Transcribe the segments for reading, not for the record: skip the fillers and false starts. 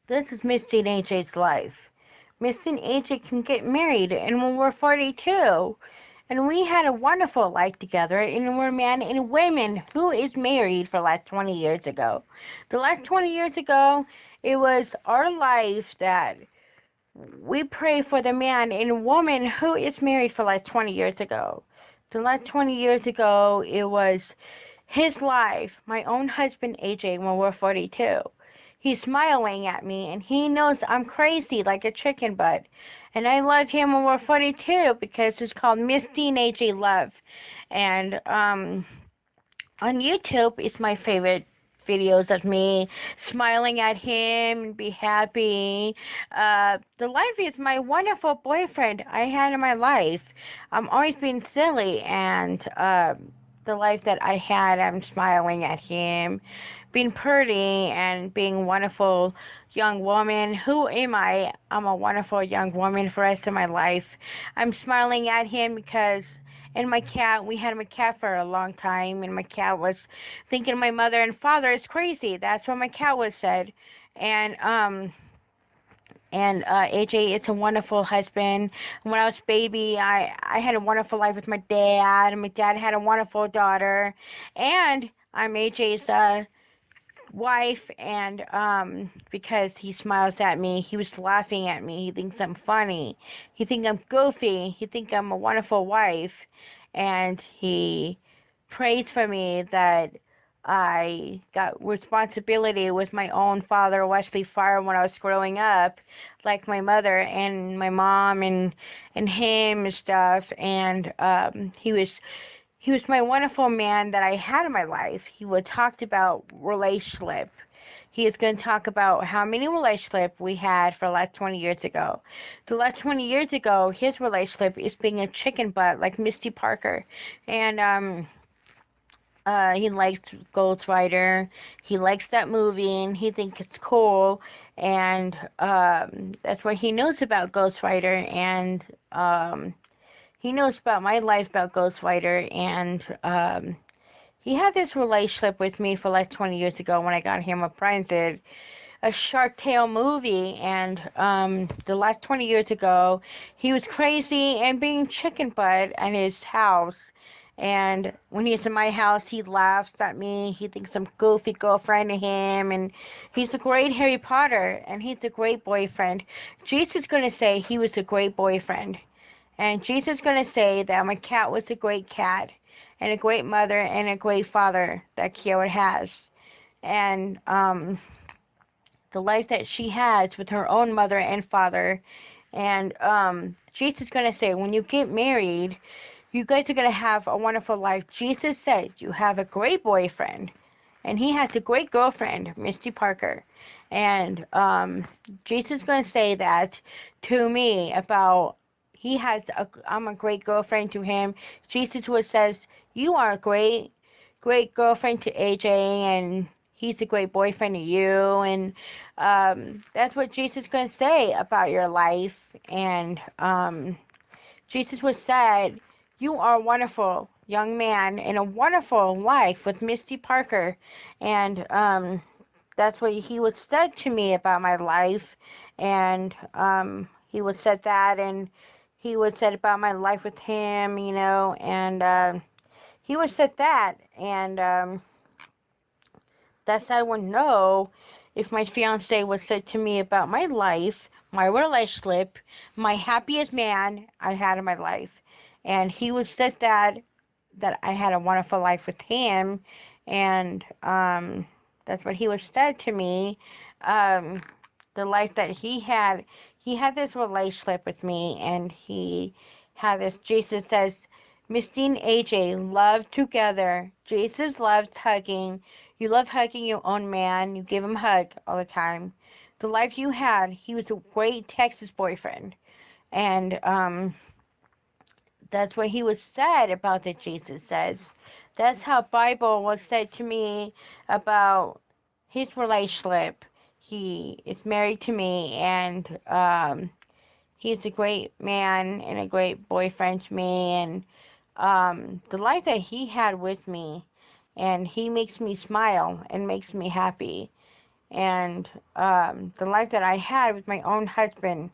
This is Misty and AJ's life. Misty and AJ can get married, and when we're 42, and we had a wonderful life together, and we're man and women who is married for the last 20 years ago. The last 20 years ago, it was our life that we pray for the man and woman who is married for the last 20 years ago. The last 20 years ago, it was his life, my own husband AJ, when we're 42. He's smiling at me, and he knows I'm crazy like a chicken butt. And I love him when we're 42 because it's called Misty and AJ Love. And on YouTube, it's my favorite videos of me smiling at him and be happy. The life is my wonderful boyfriend I had in my life. I'm always being silly, and the life that I had, I'm smiling at him, being pretty and being a wonderful young woman. Who am I? I'm a wonderful young woman for the rest of my life. I'm smiling at him because and my cat, we had my cat for a long time, and my cat was thinking my mother and father is crazy. That's what my cat was said. And AJ, it's a wonderful husband. When I was baby, I had a wonderful life with my dad, and my dad had a wonderful daughter. And I'm AJ's wife, and because he smiles at me, he was laughing at me. He thinks I'm funny. He thinks I'm goofy. He thinks I'm a wonderful wife, and he prays for me that I got responsibility with my own father, Wesley Fire, when I was growing up, like my mother and my mom and him and stuff. And he was my wonderful man that I had in my life. He would talk about relationship. He is going to talk about how many relationship we had for the last 20 years ago. The last 20 years ago, his relationship is being a chicken butt like Misty Parker. And he likes Ghost Rider. He likes that movie and he thinks it's cool. And that's what he knows about Ghost Rider. And he knows about my life about Ghost Rider. And he had this relationship with me for like 20 years ago when I got him a Shark Tale movie, and the last 20 years ago, he was crazy and being chicken butt at his house. And when he's in my house, he laughs at me. He thinks I'm goofy girlfriend to him, and he's a great Harry Potter, and he's a great boyfriend. Jesus is gonna say he was a great boyfriend, and Jesus is gonna say that my cat was a great cat, and a great mother, and a great father that Kiara has. And the life that she has with her own mother and father. And Jesus is going to say, when you get married, you guys are going to have a wonderful life. Jesus said, you have a great boyfriend, and he has a great girlfriend, Misty Parker. And Jesus is going to say that to me about I'm a great girlfriend to him. Jesus would says, you are a great girlfriend to AJ, and he's a great boyfriend to you. And that's what Jesus is going to say about your life. And Jesus was said, you are a wonderful young man in a wonderful life with Misty Parker. And that's what he was said to me about my life. And he was said that, and he was said about my life with him, and he was said that. And that's how I would know if my fiance was said to me about my life, my relationship, my happiest man I had in my life. And he was said that I had a wonderful life with him, and that's what he was said to me. Um, the life that he had this relationship with me, and he had this. Jesus says, Misty and AJ love together. Jesus loves hugging. You love hugging your own man. You give him a hug all the time. The life you had, he was a great Texas boyfriend, and that's what he was said about that Jesus says. That's how Bible was said to me about his relationship. He is married to me, and he's a great man and a great boyfriend to me, and the life that he had with me, and he makes me smile and makes me happy. And the life that I had with my own husband,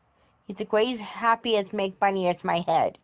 he's the greatest, happiest, make bunny as my head.